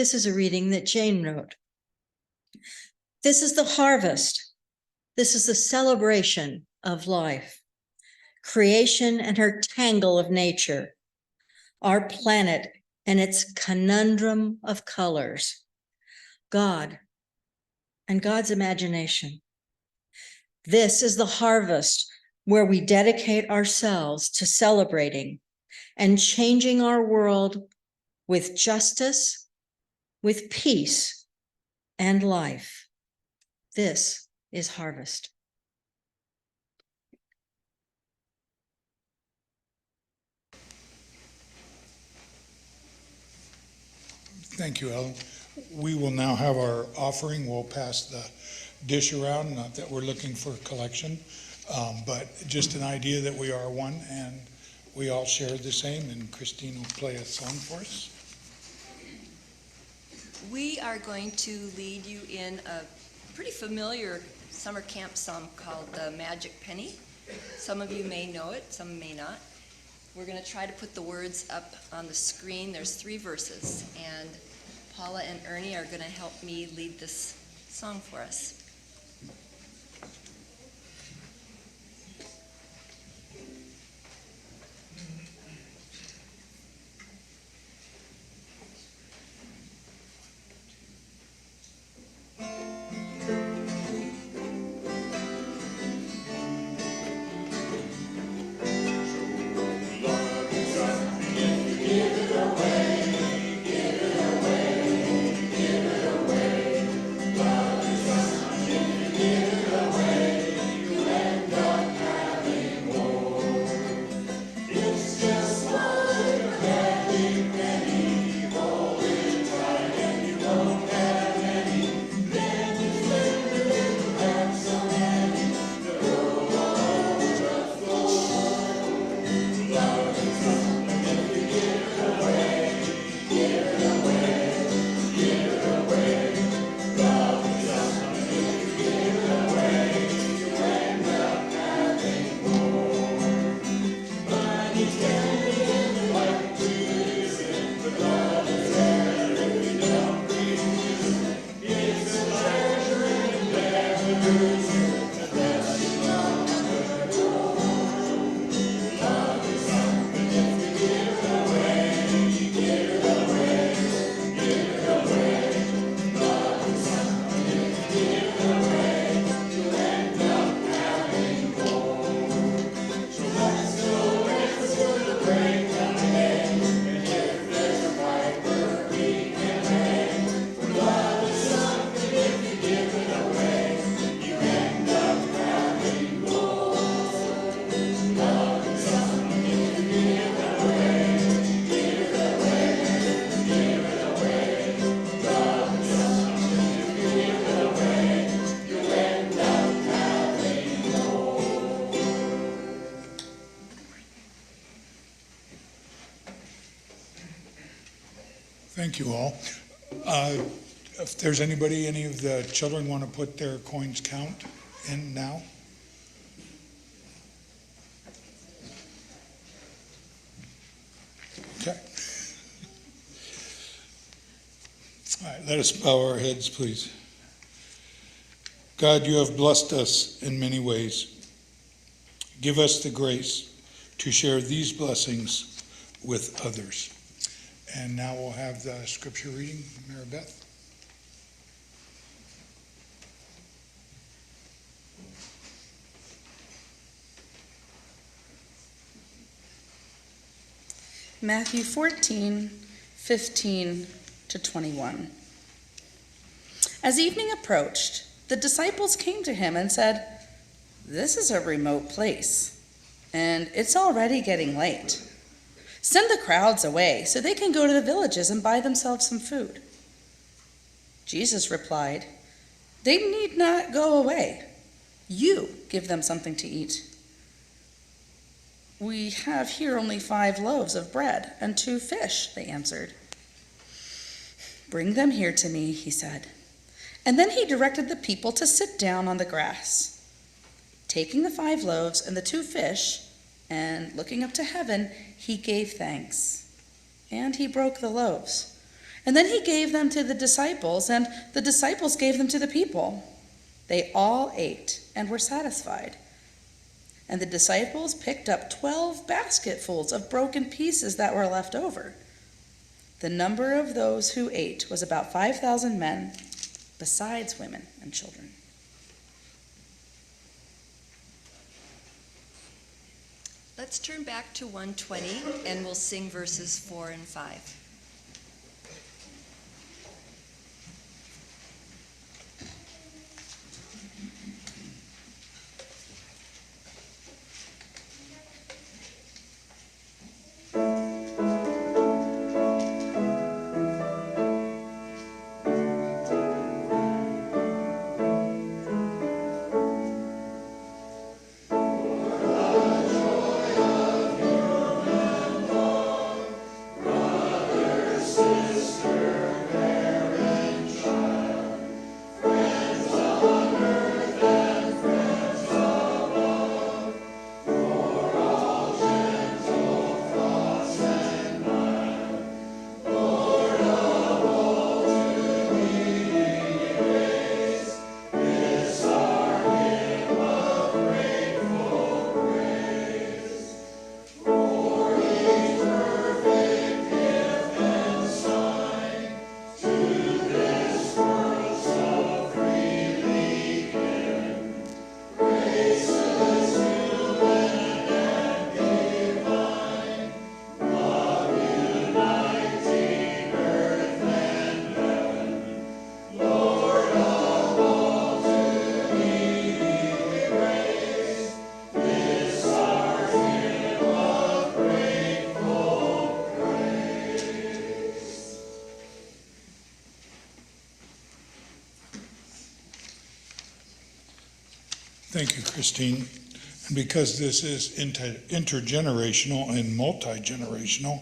This is a reading that Jane wrote. This is the harvest. This is the celebration of life, creation and her tangle of nature, our planet and its conundrum of colors, God and God's imagination. This is the harvest where we dedicate ourselves to celebrating and changing our world with justice, with peace, and life. This is harvest. Thank you, Ellen. We will now have our offering. We'll pass the dish around, not that we're looking for collection, but just an idea that we are one and we all share the same, and Christine will play a song for us. We are going to lead you in a pretty familiar summer camp song called The Magic Penny. Some of you may know it, some may not. We're going to try to put the words up on the screen. There's 3 verses, and Paula and Ernie are going to help me lead this song for us. Thank you all. If there's anybody, any of the children want to put their coins count in now? Okay. All right, let us bow our heads, please. God, you have blessed us in many ways. Give us the grace to share these blessings with others. And now we'll have the scripture reading, Mary Beth. Matthew 14:15-21. As evening approached, the disciples came to him and said, "This is a remote place, and it's already getting late. Send the crowds away so they can go to the villages and buy themselves some food." Jesus replied, "They need not go away. You give them something to eat." "We have here only 5 loaves of bread and 2 fish," they answered. "Bring them here to me," he said. And then he directed the people to sit down on the grass. Taking the 5 loaves and the 2 fish, and looking up to heaven, he gave thanks. And he broke the loaves, And then he gave them to the disciples, and the disciples gave them to the people. They all ate and were satisfied. And the disciples picked up 12 basketfuls of broken pieces that were left over. The number of those who ate was about 5,000 men, besides women and children. Let's turn back to 120 and we'll sing verses 4 and 5. Thank you, Christine. And because this is intergenerational and multi-generational,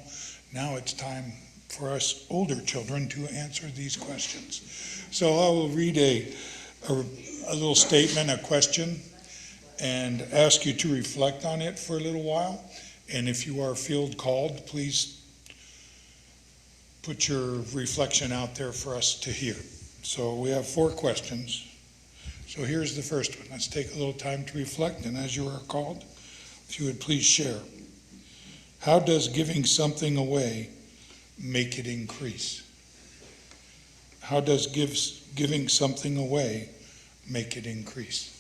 now it's time for us older children to answer these questions. So I will read a little statement, a question, and ask you to reflect on it for a little while. And if you are field called, please put your reflection out there for us to hear. So we have 4 questions. So here's the first one. Let's take a little time to reflect, and as you are called, if you would please share. How does giving something away make it increase? How does giving something away make it increase?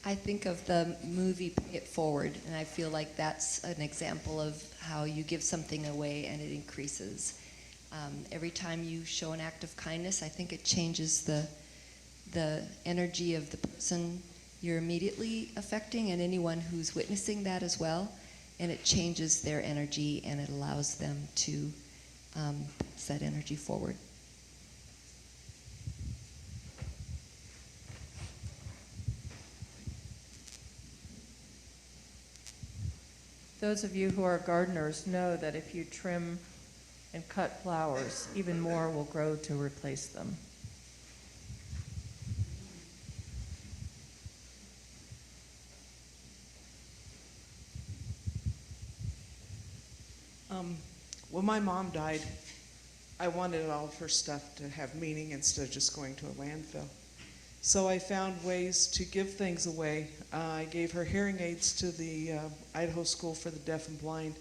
I think of the movie Pay It Forward, and I feel like that's an example of how you give something away and it increases. Every time you show an act of kindness, I think it changes the energy of the person you're immediately affecting and anyone who's witnessing that as well. And it changes their energy and it allows them to pass that energy forward. Those of you who are gardeners know that if you trim and cut flowers, even more will grow to replace them. When my mom died, I wanted all of her stuff to have meaning instead of just going to a landfill. So I found ways to give things away. I gave her hearing aids to the Idaho School for the Deaf and Blind,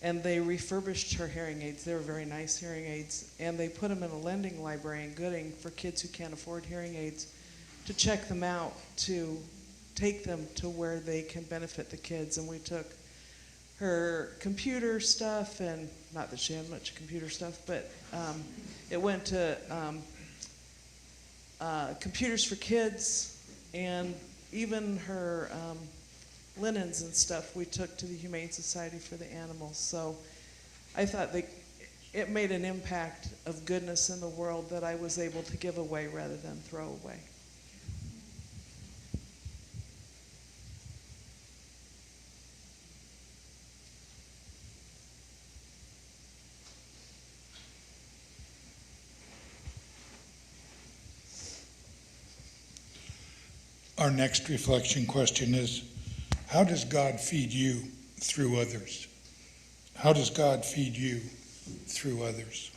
and they refurbished her hearing aids. They were very nice hearing aids, and they put them in a lending library in Gooding for kids who can't afford hearing aids to check them out, to take them to where they can benefit the kids. And we took her computer stuff, and not that she had much computer stuff, but it went to computers for kids, and even her linens and stuff we took to the Humane Society for the Animals. So I thought it made an impact of goodness in the world that I was able to give away rather than throw away. Our next reflection question is, how does God feed you through others? How does God feed you through others?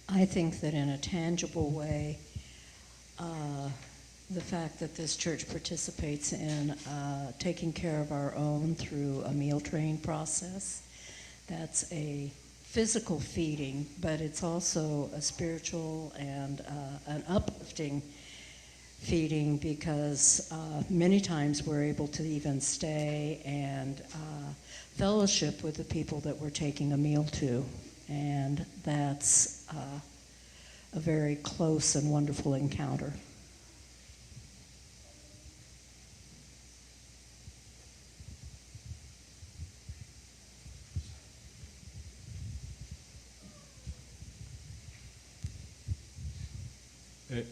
I think that in a tangible way, the fact that this church participates in taking care of our own through a meal train process, that's a physical feeding, but it's also a spiritual and an uplifting feeding, because many times we're able to even stay and fellowship with the people that we're taking a meal to. And that's a very close and wonderful encounter.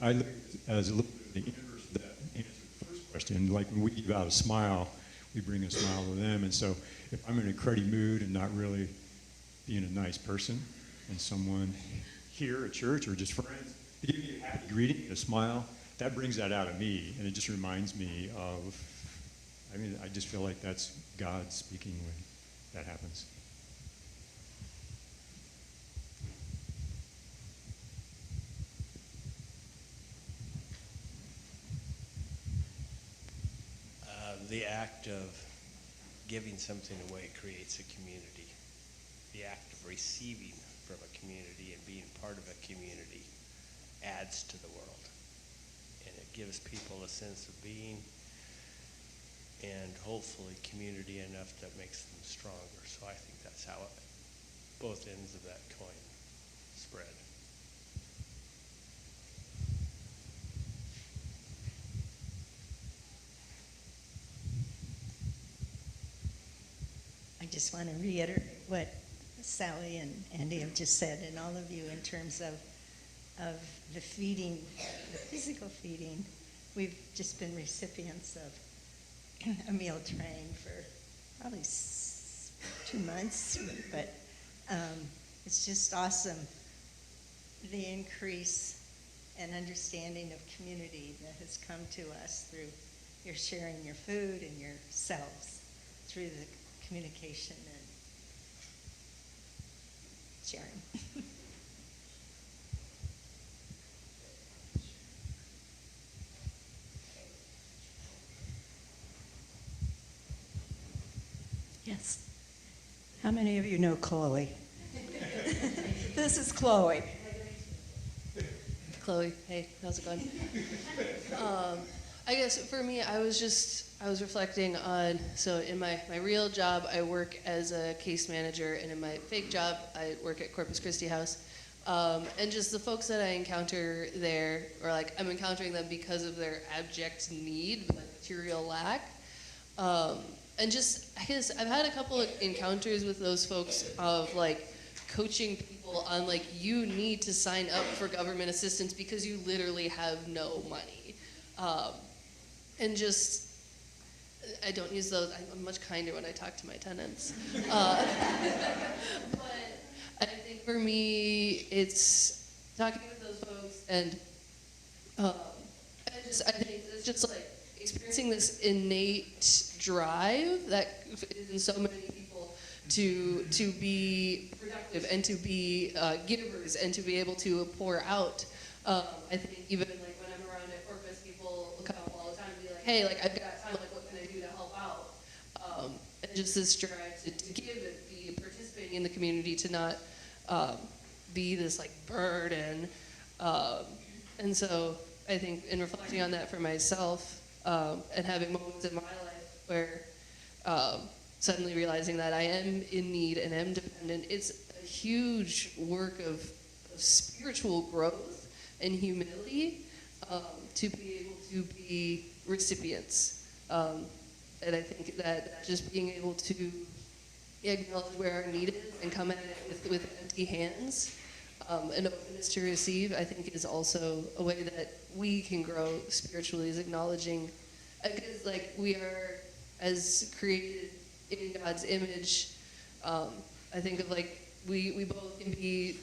I look as a little bit the inverse of that answer to the first question. Like when we give out a smile, we bring a smile to them. And so if I'm in a cruddy mood and not really being a nice person, and someone here at church or just friends, they give me a happy greeting, a smile, that brings that out of me. And it just reminds me of, I just feel like that's God speaking when that happens. The act of giving something away creates a community. The act of receiving from a community and being part of a community adds to the world. And it gives people a sense of being and hopefully community enough that makes them stronger. So I think that's how both ends of that coin spread. I just want to reiterate what Sally and Andy have just said, and all of you, in terms of the feeding, the physical feeding. We've just been recipients of a meal train for probably 2 months, but it's just awesome, the increase and understanding of community that has come to us through your sharing your food and yourselves, through the communication and sharing. Yes. How many of you know Chloe? This is Chloe. Chloe, hey, how's it going? I guess for me, I was reflecting on, so in my real job, I work as a case manager, and in my fake job, I work at Corpus Christi House. And just the folks that I encounter there, or like I'm encountering them because of their abject need, like material lack. And just, I guess I've had a couple of encounters with those folks of like coaching people on like, you need to sign up for government assistance because you literally have no money. And just, I don't use those. I'm much kinder when I talk to my tenants. But I think for me, it's talking with those folks, and I think it's just like experiencing this innate drive that is in so many people to be productive and to be givers and to be able to pour out. I think even like when I'm around at Corpus, people come up all the time and be like, "Hey, like I've got time. Like, what can I do to help out?" And just this drive to give and be participating in the community, to not be this like burden. And so I think in reflecting on that for myself, and having moments in my life where suddenly realizing that I am in need and am dependent, it's a huge work of spiritual growth and humility, to be able to be recipients. And I think that just being able to acknowledge where our need is and come at it with empty hands, and openness to receive, I think is also a way that we can grow spiritually, is acknowledging, because like we are as created in God's image. I think of like we both can be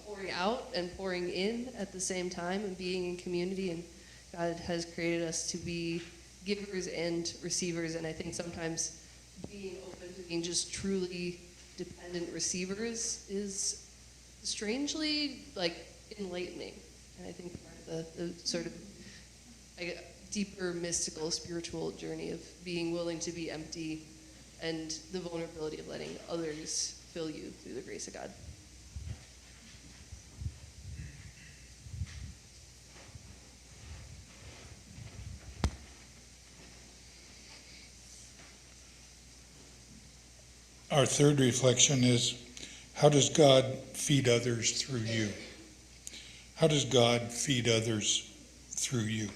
pouring out and pouring in at the same time, and being in community, and God has created us to be givers and receivers. And I think sometimes being open to being just truly dependent receivers is strangely like enlightening. And I think part of the sort of deeper mystical spiritual journey of being willing to be empty, and the vulnerability of letting others fill you through the grace of God. Our third reflection is, how does God feed others through you? How does God feed others through you?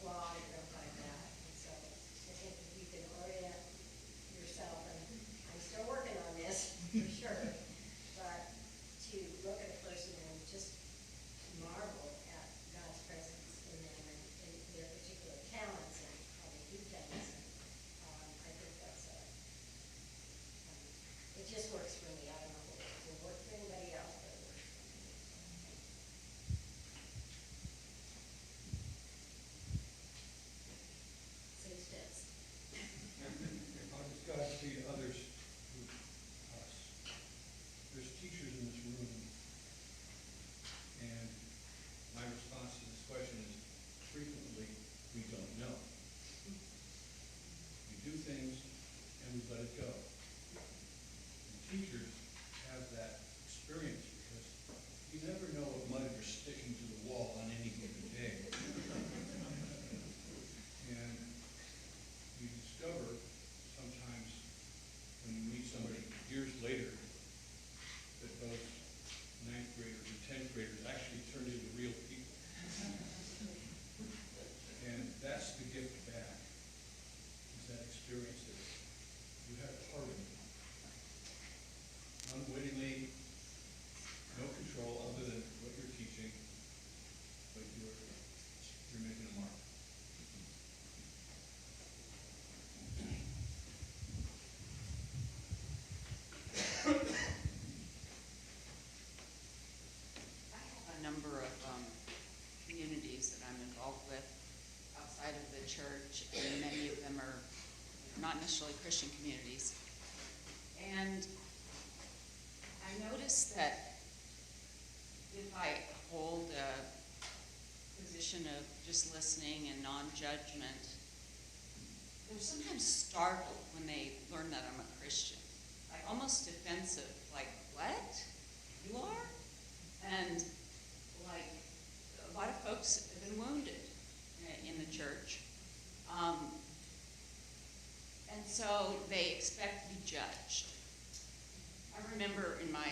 flawed and stuff like that. And so I think if you can orient yourself, and I'm still working on this, for sure, but to look at a person and just marvel at God's presence in them and their particular talents and how they do things. I think that's it just works for me. I don't know if it will work for anybody else, but it works for me. So he steps. How does God see others through us? There's teachers in this room, and my response to this question is frequently, we don't know. We do things and we let it go. And teachers have that experience because you never know what mud you're sticking to the wall on any given day. And you discover sometimes when you meet somebody years later that those ninth graders or 10th graders actually turned into real people. And that's the gift back, is that experience that you have part of it. Unwittingly, no control other than what you're teaching, but you're making a mark. I have a number of communities that I'm involved with outside of the church, and many of them are not necessarily Christian communities. And I noticed that if I hold a position of just listening and non-judgment, they're sometimes startled when they learn that I'm a Christian. Like almost defensive, like, what? You are? And like, a lot of folks have been wounded in the church. And so they expect to be judged. I remember in my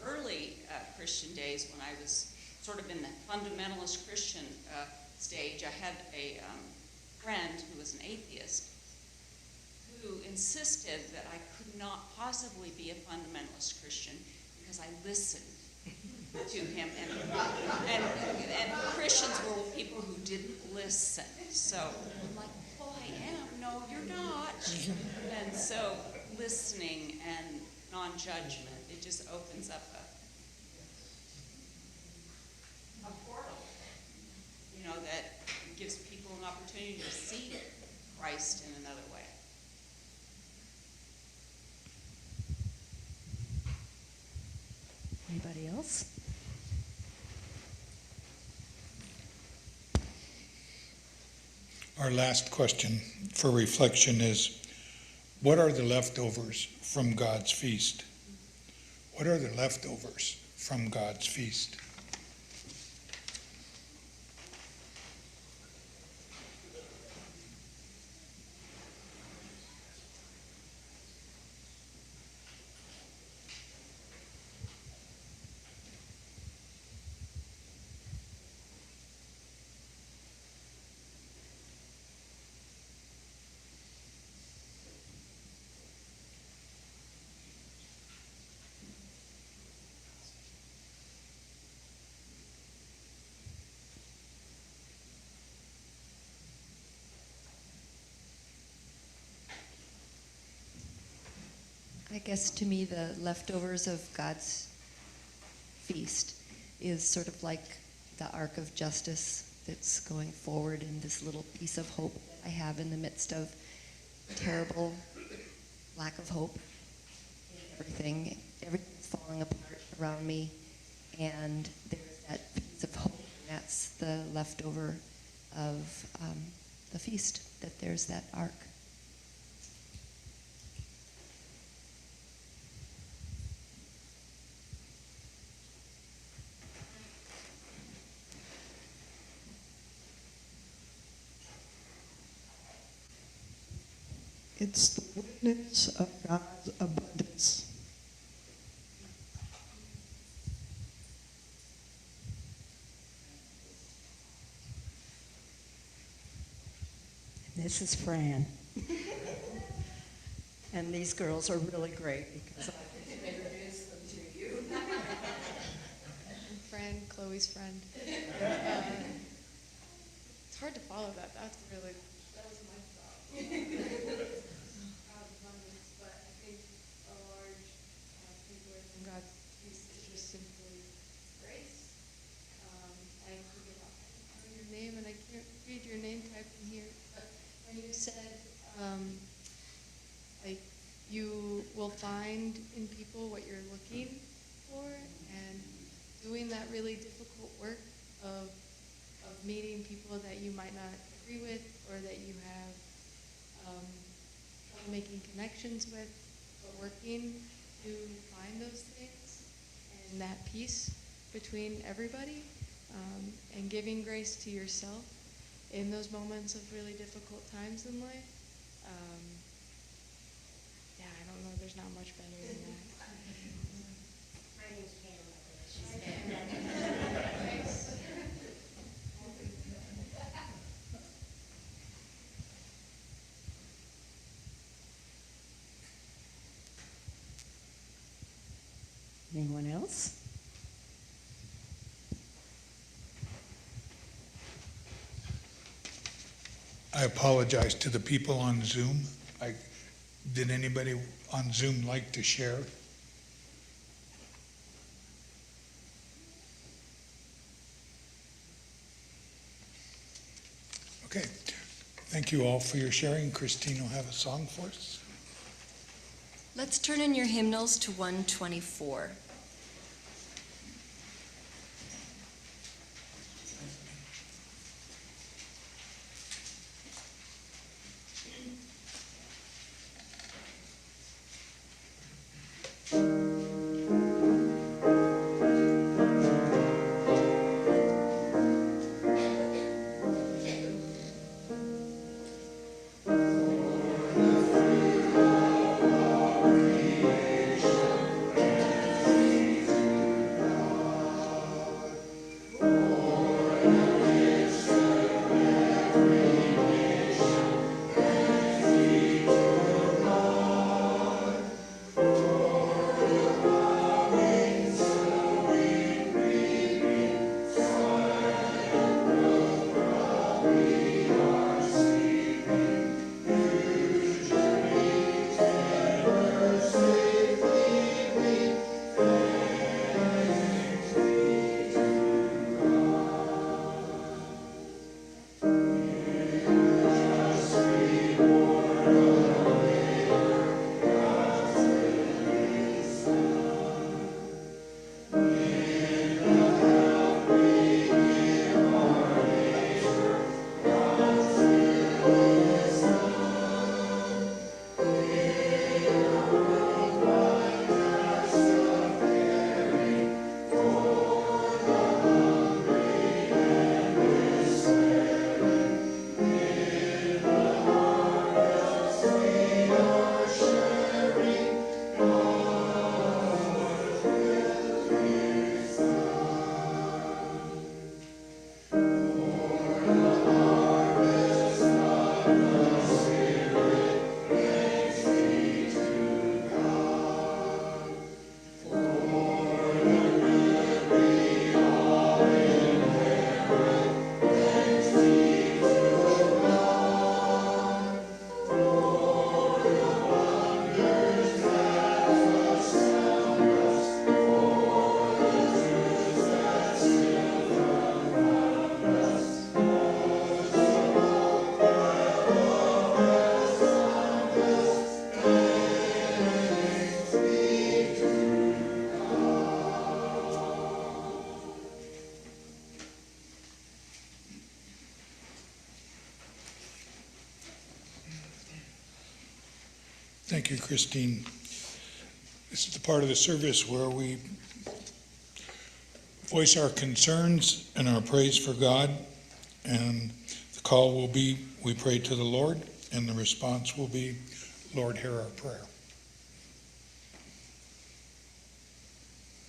early Christian days when I was sort of in the fundamentalist Christian stage, I had a friend who was an atheist who insisted that I could not possibly be a fundamentalist Christian because I listened to him. And Christians were people who didn't listen. So I'm like, well, I am. No, you're not. And so listening and non-judgment, it just opens up a portal, that gives people an opportunity to see Christ in another way. Anybody else? Our last question for reflection is, what are the leftovers from God's feast? What are the leftovers from God's feast? I guess to me, the leftovers of God's feast is sort of like the arc of justice that's going forward in this little piece of hope I have in the midst of terrible lack of hope. Everything's falling apart around me, and there's that piece of hope, and that's the leftover of the feast, that there's that arc. It's the witness of God's abundance. this is Fran. And these girls are really great because I introduced them to you. Friend, Chloe's friend. It's hard to follow that. That was my thought. But I think a large takeaway from God's peace is just simply grace. I forget your name, and I can't read your name tag from here. But when you said, like, you will find in people what you're looking for, and doing that really difficult work of meeting people that you might not agree with or that you have trouble making connections with, but working to find those things and that peace between everybody, and giving grace to yourself in those moments of really difficult times in life. Yeah, I don't know, there's not much better than that. My name's Pamela. Anyone else? I apologize to the people on Zoom. Did anybody on Zoom like to share? Okay. Thank you all for your sharing. Christine will have a song for us. Let's turn in your hymnals to 124. Thank you, Christine. This is the part of the service where we voice our concerns and our praise for God. And the call will be, we pray to the Lord, and the response will be, Lord, hear our prayer.